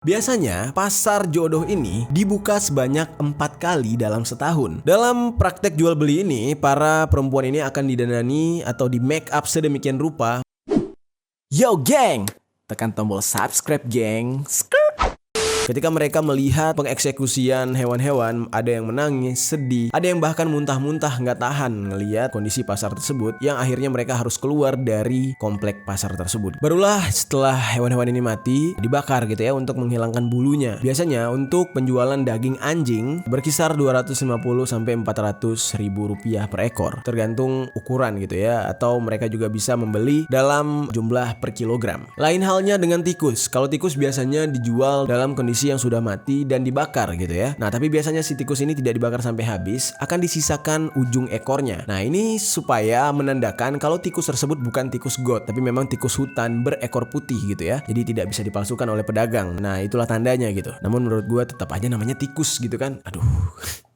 Biasanya, pasar jodoh ini dibuka sebanyak 4 kali dalam setahun. Dalam praktek jual beli ini, para perempuan ini akan didandani atau di make up sedemikian rupa. Yo geng! Tekan tombol subscribe geng. Ketika mereka melihat pengeksekusian hewan-hewan, ada yang menangis, sedih, ada yang bahkan muntah-muntah nggak tahan ngelihat kondisi pasar tersebut, yang akhirnya mereka harus keluar dari komplek pasar tersebut. Barulah setelah hewan-hewan ini mati, dibakar gitu ya untuk menghilangkan bulunya. Biasanya untuk penjualan daging anjing berkisar 250 sampai 400 ribu rupiah per ekor, tergantung ukuran gitu ya, atau mereka juga bisa membeli dalam jumlah per kilogram. Lain halnya dengan tikus. Kalau tikus biasanya dijual dalam kondisi yang sudah mati dan dibakar gitu ya. Nah, tapi biasanya si tikus ini tidak dibakar sampai habis, akan disisakan ujung ekornya. Nah, ini supaya menandakan kalau tikus tersebut bukan tikus got, tapi memang tikus hutan berekor putih gitu ya. Jadi tidak bisa dipalsukan oleh pedagang. Nah, itulah tandanya gitu. Namun menurut gua tetap aja namanya tikus gitu kan. Aduh,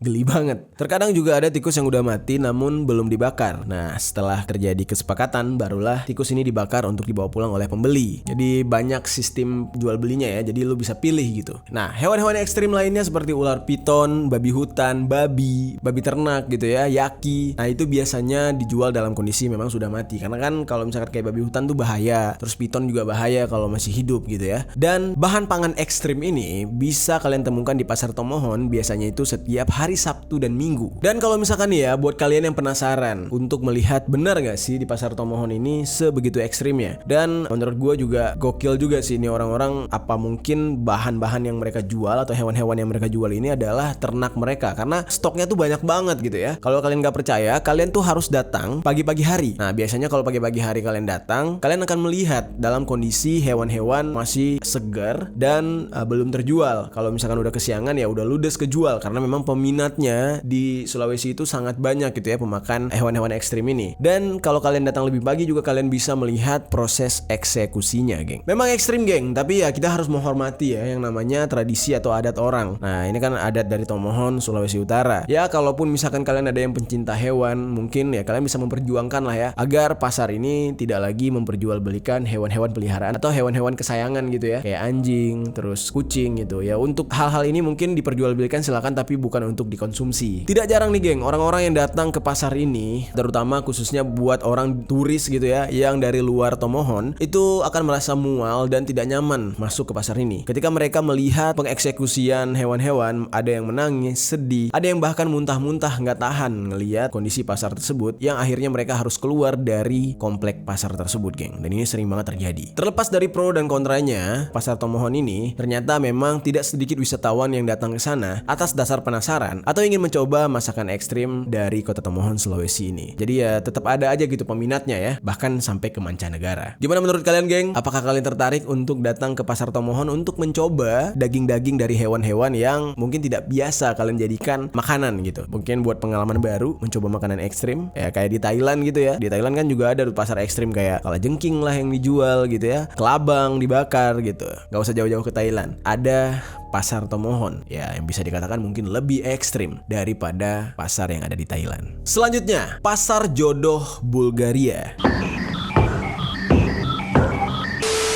geli banget. Terkadang juga ada tikus yang udah mati namun belum dibakar. Nah, setelah terjadi kesepakatan, barulah tikus ini dibakar untuk dibawa pulang oleh pembeli. Jadi banyak sistem jual belinya ya. Jadi lu bisa pilih gitu. Nah, hewan-hewan ekstrim lainnya seperti ular piton, babi hutan, babi ternak gitu ya, yaki. Nah, itu biasanya dijual dalam kondisi memang sudah mati. Karena kan kalau misalkan kayak babi hutan tuh bahaya. Terus piton juga bahaya kalau masih hidup gitu ya. Dan bahan pangan ekstrim ini bisa kalian temukan di Pasar Tomohon, biasanya itu setiap hari Sabtu dan Minggu. Dan kalau misalkan ya, buat kalian yang penasaran untuk melihat benar gak sih di Pasar Tomohon ini sebegitu ekstrimnya. Dan menurut gue juga gokil juga sih ini orang-orang, apa mungkin bahan-bahan yang mereka jual atau hewan-hewan yang mereka jual ini adalah ternak mereka, karena stoknya tuh banyak banget gitu ya. Kalau kalian gak percaya, kalian tuh harus datang pagi-pagi hari. Nah, biasanya kalau pagi-pagi hari kalian datang, kalian akan melihat dalam kondisi hewan-hewan masih segar dan belum terjual. Kalau misalkan udah kesiangan ya udah ludes kejual, karena memang peminatnya di Sulawesi itu sangat banyak gitu ya, pemakan hewan-hewan ekstrim ini. Dan kalau kalian datang lebih pagi juga kalian bisa melihat proses eksekusinya, geng. Memang ekstrim, geng, tapi ya kita harus menghormati ya yang namanya tradisi atau adat orang. Nah, ini kan adat dari Tomohon, Sulawesi Utara. Ya, kalaupun misalkan kalian ada yang pencinta hewan, mungkin ya kalian bisa memperjuangkan lah ya, agar pasar ini tidak lagi memperjualbelikan hewan-hewan peliharaan atau hewan-hewan kesayangan gitu ya, kayak anjing, terus kucing gitu ya. Untuk hal-hal ini mungkin diperjualbelikan silakan, tapi bukan untuk dikonsumsi. Tidak jarang nih, geng, orang-orang yang datang ke pasar ini, terutama khususnya buat orang turis gitu ya, yang dari luar Tomohon, itu akan merasa mual dan tidak nyaman masuk ke pasar ini. Ketika mereka melihat pengeksekusian hewan-hewan, ada yang menangis, sedih, ada yang bahkan muntah-muntah nggak tahan ngelihat kondisi pasar tersebut, yang akhirnya mereka harus keluar dari komplek pasar tersebut, geng. Dan ini sering banget terjadi. Terlepas dari pro dan kontranya, Pasar Tomohon ini ternyata memang tidak sedikit wisatawan yang datang ke sana atas dasar penasaran atau ingin mencoba masakan ekstrim dari kota Tomohon, Sulawesi ini. Jadi ya tetap ada aja gitu peminatnya ya, bahkan sampai ke mancanegara. Gimana menurut kalian, geng? Apakah kalian tertarik untuk datang ke Pasar Tomohon untuk mencoba daging-daging dari hewan-hewan yang mungkin tidak biasa kalian jadikan makanan gitu? Mungkin buat pengalaman baru, mencoba makanan ekstrim ya, kayak di Thailand gitu ya. Di Thailand kan juga ada pasar ekstrim kayak kalajengking lah yang dijual gitu ya, kelabang dibakar gitu. Gak usah jauh-jauh ke Thailand, ada Pasar Tomohon ya, yang bisa dikatakan mungkin lebih ekstrim daripada pasar yang ada di Thailand. Selanjutnya, Pasar Jodoh Bulgaria.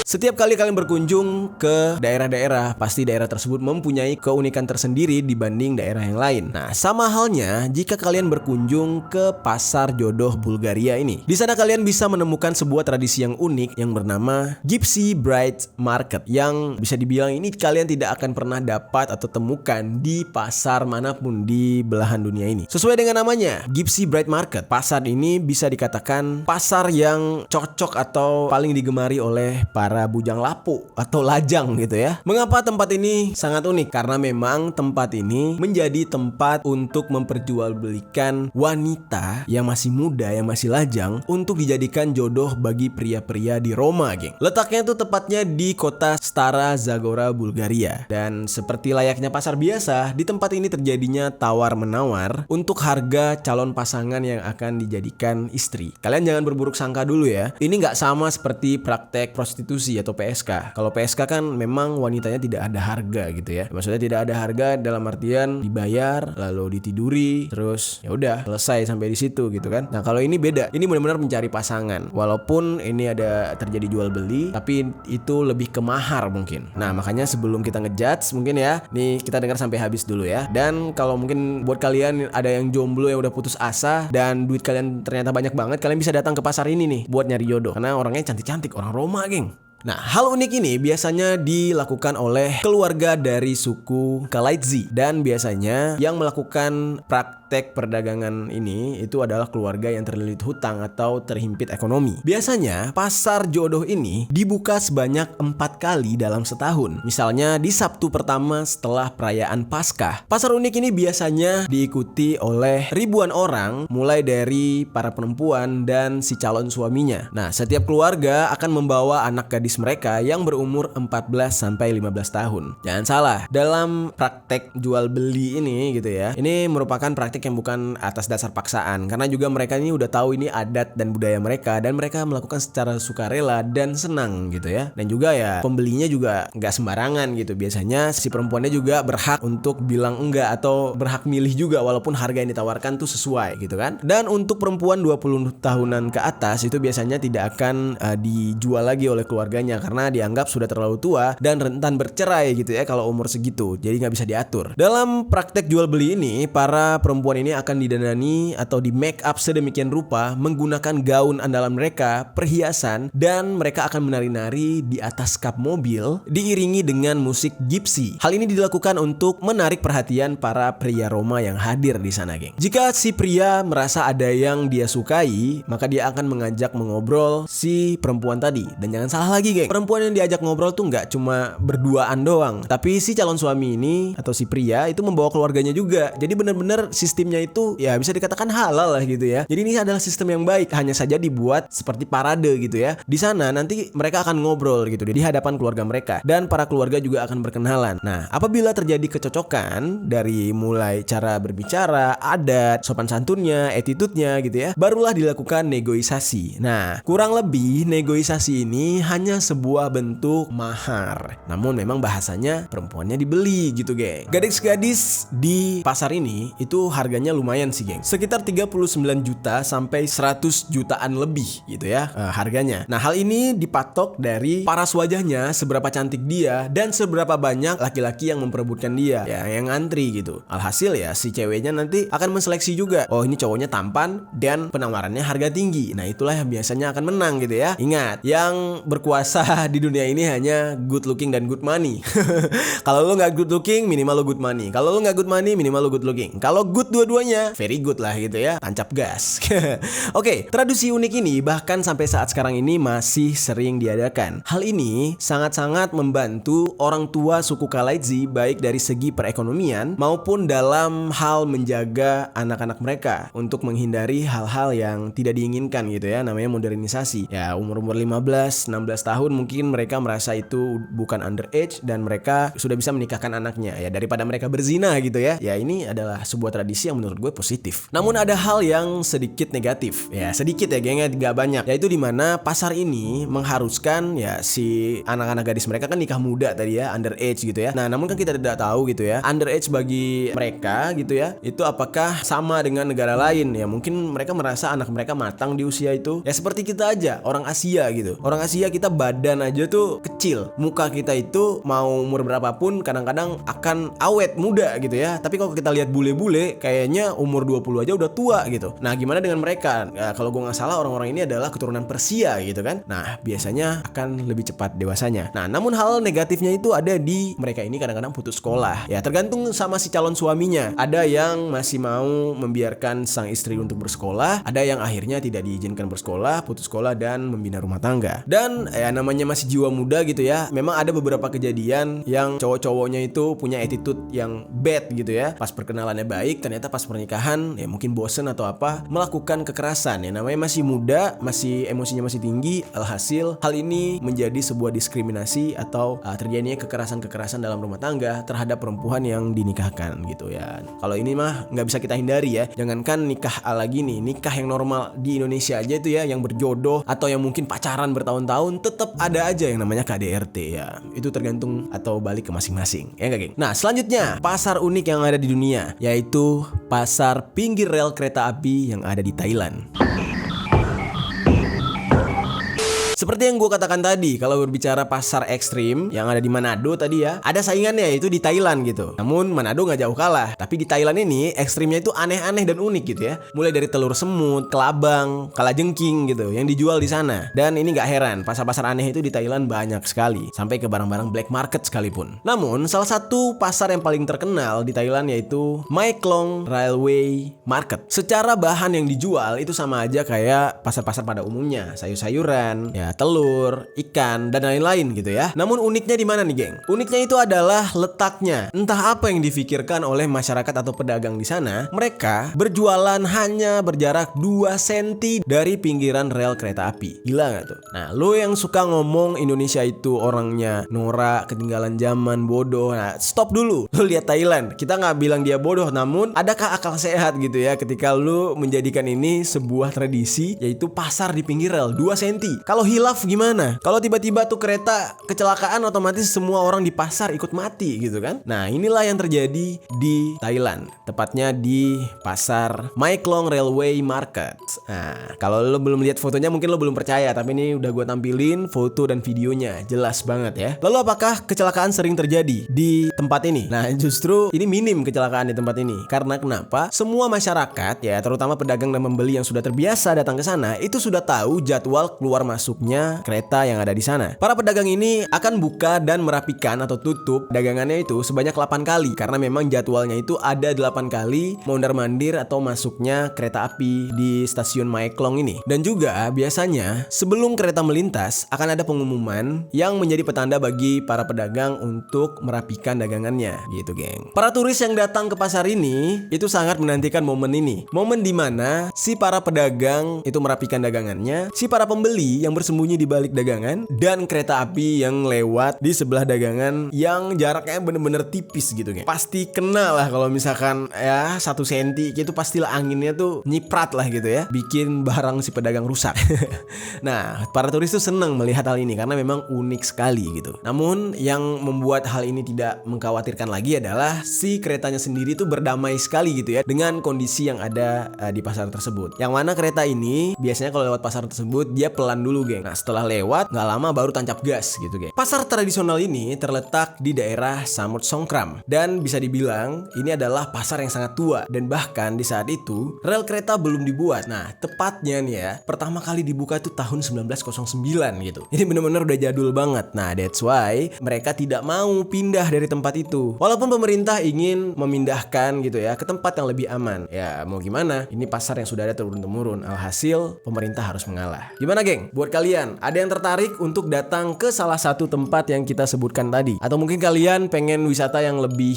Setiap kali kalian berkunjung ke daerah-daerah, pasti daerah tersebut mempunyai keunikan tersendiri dibanding daerah yang lain. Nah, sama halnya jika kalian berkunjung ke Pasar Jodoh Bulgaria ini. Di sana kalian bisa menemukan sebuah tradisi yang unik yang bernama Gypsy Bride Market, yang bisa dibilang ini kalian tidak akan pernah dapat atau temukan di pasar manapun di belahan dunia ini. Sesuai dengan namanya, Gypsy Bride Market, pasar ini bisa dikatakan pasar yang cocok atau paling digemari oleh para bujang lapu atau lajang gitu ya. Mengapa tempat ini sangat unik? Karena memang tempat ini menjadi tempat untuk memperjualbelikan wanita yang masih muda, yang masih lajang, untuk dijadikan jodoh bagi pria-pria di Roma, geng. Letaknya itu tepatnya di kota Stara Zagora, Bulgaria. Dan seperti layaknya pasar biasa, di tempat ini terjadinya tawar-menawar untuk harga calon pasangan yang akan dijadikan istri. Kalian jangan berburuk sangka dulu ya. Ini nggak sama seperti praktek prostitusi prostitusi atau PSK. Kalau PSK kan memang wanitanya tidak ada harga gitu ya. Maksudnya tidak ada harga dalam artian dibayar lalu ditiduri terus ya udah selesai sampai di situ gitu kan. Nah, kalau ini beda. Ini benar-benar mencari pasangan. Walaupun ini ada terjadi jual beli, tapi itu lebih ke mahar mungkin. Nah, makanya sebelum kita ngejudge mungkin ya, nih kita dengar sampai habis dulu ya. Dan kalau mungkin buat kalian ada yang jomblo yang udah putus asa dan duit kalian ternyata banyak banget, kalian bisa datang ke pasar ini nih buat nyari jodoh karena orangnya cantik-cantik, orang Roma, geng. Nah, hal unik ini biasanya dilakukan oleh keluarga dari suku Kalaidzi dan biasanya yang melakukan praktek perdagangan ini itu adalah keluarga yang terlilit hutang atau terhimpit ekonomi. Biasanya pasar jodoh ini dibuka sebanyak 4 kali dalam setahun. Misalnya di Sabtu pertama setelah perayaan Paskah. Pasar unik ini biasanya diikuti oleh ribuan orang mulai dari para perempuan dan si calon suaminya. Nah, setiap keluarga akan membawa anak gadis mereka yang berumur 14 sampai 15 tahun. Jangan salah, dalam praktek jual beli ini gitu ya. Ini merupakan praktek yang bukan atas dasar paksaan karena juga mereka ini udah tahu ini adat dan budaya mereka dan mereka melakukan secara sukarela dan senang gitu ya. Dan juga ya pembelinya juga nggak sembarangan gitu. Biasanya si perempuannya juga berhak untuk bilang enggak atau berhak milih juga walaupun harga yang ditawarkan tuh sesuai gitu kan. Dan untuk perempuan 20 tahunan ke atas itu biasanya tidak akan dijual lagi oleh keluarga karena dianggap sudah terlalu tua dan rentan bercerai gitu ya kalau umur segitu, jadi nggak bisa diatur. Dalam praktek jual beli ini, para perempuan ini akan didanani atau di make up sedemikian rupa menggunakan gaun andalan mereka, perhiasan, dan mereka akan menari-nari di atas kap mobil diiringi dengan musik gypsy. Hal ini dilakukan untuk menarik perhatian para pria Roma yang hadir di sana, geng. Jika si pria merasa ada yang dia sukai, maka dia akan mengajak mengobrol si perempuan tadi. Dan jangan salah lagi, geng, perempuan yang diajak ngobrol tuh nggak cuma berduaan doang, tapi si calon suami ini atau si pria itu membawa keluarganya juga. Jadi benar-benar sistemnya itu ya bisa dikatakan halal lah gitu ya. Jadi ini adalah sistem yang baik, hanya saja dibuat seperti parade gitu ya. Di sana nanti mereka akan ngobrol gitu di hadapan keluarga mereka dan para keluarga juga akan berkenalan. Nah, apabila terjadi kecocokan dari mulai cara berbicara, adat, sopan santunnya, attitude-nya gitu ya, barulah dilakukan negosiasi. Nah, kurang lebih negosiasi ini hanya sebuah bentuk mahar. Namun memang bahasanya perempuannya dibeli gitu, geng. Gadis-gadis di pasar ini itu harganya lumayan sih, geng. Sekitar 39 juta sampai 100 jutaan lebih gitu ya harganya. Nah, hal ini dipatok dari paras wajahnya, seberapa cantik dia dan seberapa banyak laki-laki yang memperebutkan dia, ya yang ngantri gitu. Alhasil ya si ceweknya nanti akan menseleksi juga. Oh, ini cowoknya tampan dan penawarannya harga tinggi. Nah, itulah yang biasanya akan menang gitu ya. Ingat, yang berkuasa di dunia ini hanya good looking dan good money. Kalau lo nggak good looking, minimal lo good money. Kalau lo nggak good money, minimal lo good looking. Kalau good dua-duanya, very good lah gitu ya. Tancap gas. Oke, tradisi unik ini bahkan sampai saat sekarang ini masih sering diadakan. Hal ini sangat-sangat membantu orang tua suku Kalaidzi baik dari segi perekonomian maupun dalam hal menjaga anak-anak mereka untuk menghindari hal-hal yang tidak diinginkan gitu ya, namanya modernisasi. Ya, umur-umur 15, 16 tahun mungkin mereka merasa itu bukan underage dan mereka sudah bisa menikahkan anaknya ya daripada mereka berzina gitu ya. Ya, ini adalah sebuah tradisi yang menurut gue positif. Namun ada hal yang sedikit negatif. Ya, sedikit ya, gengnya gak banyak. Yaitu dimana pasar ini mengharuskan ya si anak-anak gadis mereka kan nikah muda tadi ya, underage gitu ya. Nah, namun kan kita tidak tahu gitu ya, underage bagi mereka gitu ya, itu apakah sama dengan negara lain ya. Mungkin mereka merasa anak mereka matang di usia itu. Ya seperti kita aja, orang Asia gitu. Orang Asia kita badan aja tuh kecil. Muka kita itu mau umur berapapun kadang-kadang akan awet muda gitu ya. Tapi kalau kita lihat bule-bule kayaknya umur 20 aja udah tua gitu. Nah, gimana dengan mereka? Ya, kalau gue gak salah orang-orang ini adalah keturunan Persia gitu kan. Nah, biasanya akan lebih cepat dewasanya. Nah, namun hal negatifnya itu ada di mereka ini kadang-kadang putus sekolah. Ya, tergantung sama si calon suaminya. Ada yang masih mau membiarkan sang istri untuk bersekolah, ada yang akhirnya tidak diizinkan bersekolah, putus sekolah dan membina rumah tangga. Dan ya namanya masih jiwa muda gitu ya. Memang ada beberapa kejadian yang cowok-cowoknya itu punya attitude yang bad gitu ya. Pas perkenalannya baik, ternyata ternyata pas pernikahan ya mungkin bosen atau apa melakukan kekerasan. Ya namanya masih muda, masih emosinya masih tinggi, alhasil hal ini menjadi sebuah diskriminasi atau terjadinya kekerasan-kekerasan dalam rumah tangga terhadap perempuan yang dinikahkan gitu ya. Kalau ini mah nggak bisa kita hindari ya. Jangankan nikah ala gini, nikah yang normal di Indonesia aja itu ya, yang berjodoh atau yang mungkin pacaran bertahun-tahun, tetap ada aja yang namanya KDRT ya. Itu tergantung atau balik ke masing-masing ya nggak geng? Nah selanjutnya pasar unik yang ada di dunia, yaitu pasar pinggir rel kereta api yang ada di Thailand. Seperti yang gue katakan tadi, kalau berbicara pasar ekstrim yang ada di Manado tadi ya, ada saingannya yaitu di Thailand gitu. Namun Manado gak jauh kalah. Tapi di Thailand ini ekstrimnya itu aneh-aneh dan unik gitu ya. Mulai dari telur semut, kelabang, kalajengking gitu yang dijual di sana. Dan ini gak heran, pasar-pasar aneh itu di Thailand banyak sekali, sampai ke barang-barang black market sekalipun. Namun salah satu pasar yang paling terkenal di Thailand yaitu Mae Klong Railway Market. Secara bahan yang dijual itu sama aja kayak pasar-pasar pada umumnya, sayur-sayuran, ya telur, ikan, dan lain-lain gitu ya. Namun uniknya di mana nih geng? Uniknya itu adalah letaknya. Entah apa yang difikirkan oleh masyarakat atau pedagang di sana, mereka berjualan hanya berjarak 2 cm dari pinggiran rel kereta api. Gila gak tuh? Nah, lo yang suka ngomong Indonesia itu orangnya norak, ketinggalan zaman, bodoh. Nah, stop dulu. Lo lihat Thailand. Kita gak bilang dia bodoh, namun adakah akal sehat gitu ya ketika lo menjadikan ini sebuah tradisi, yaitu pasar di pinggir rel 2 cm. Kalau hilaf gimana? Kalau tiba-tiba tuh kereta kecelakaan, otomatis semua orang di pasar ikut mati gitu kan? Nah inilah yang terjadi di Thailand, tepatnya di pasar Mae Klong Railway Market. Nah kalau lo belum lihat fotonya mungkin lo belum percaya, tapi ini udah gue tampilin foto dan videonya, jelas banget ya. Lalu apakah kecelakaan sering terjadi di tempat ini? Nah justru ini minim kecelakaan di tempat ini. Karena kenapa? Semua masyarakat ya, terutama pedagang dan pembeli yang sudah terbiasa datang ke sana, itu sudah tahu jadwal keluar masuknya kereta yang ada di sana. Para pedagang ini akan buka dan merapikan atau tutup dagangannya itu sebanyak 8 kali, karena memang jadwalnya itu ada 8 kali mondar-mandir atau masuknya kereta api di stasiun Mae Klong ini. Dan juga biasanya sebelum kereta melintas akan ada pengumuman yang menjadi petanda bagi para pedagang untuk merapikan dagangannya gitu geng. Para turis yang datang ke pasar ini itu sangat menantikan momen ini. Momen dimana si para pedagang itu merapikan dagangannya, si para pembeli yang bersembunyi di balik dagangan, dan kereta api yang lewat di sebelah dagangan yang jaraknya bener-bener tipis gitu kan. Pasti kena lah kalau misalkan ya 1 cm itu pastilah anginnya tuh nyiprat lah gitu ya, bikin barang si pedagang rusak. Nah para turis tuh senang melihat hal ini karena memang unik sekali gitu. Namun yang membuat hal ini tidak mengkhawatirkan lagi adalah si keretanya sendiri tuh berdamai sekali gitu ya dengan kondisi yang ada di pasar tersebut. Yang mana kereta ini biasanya kalau lewat pasar tersebut dia pelan dulu geng. Nah setelah lewat gak lama baru tancap gas gitu geng. Pasar tradisional ini terletak di daerah Samut Songkram, dan bisa dibilang ini adalah pasar yang sangat tua, dan bahkan di saat itu rel kereta belum dibuat. Nah tepatnya nih ya, pertama kali dibuka itu tahun 1909 gitu. Ini bener-bener udah jadul banget. Nah that's why mereka tidak mau pindah dari tempat itu, walaupun pemerintah ingin memindahkan gitu ya ke tempat yang lebih aman. Ya mau gimana, ini pasar yang sudah ada turun-temurun, alhasil pemerintah harus mengalah. Gimana geng? Buat kalian, ada yang tertarik untuk datang ke salah satu tempat yang kita sebutkan tadi? Atau mungkin kalian pengen wisata yang lebih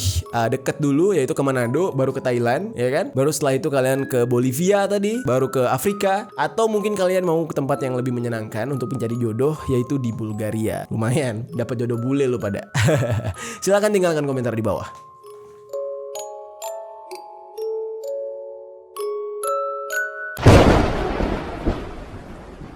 deket dulu, yaitu ke Manado, baru ke Thailand, ya kan? Baru setelah itu kalian ke Bolivia tadi, baru ke Afrika. Atau mungkin kalian mau ke tempat yang lebih menyenangkan untuk mencari jodoh, yaitu di Bulgaria. Lumayan, dapat jodoh bule lo pada. Silahkan tinggalkan komentar di bawah.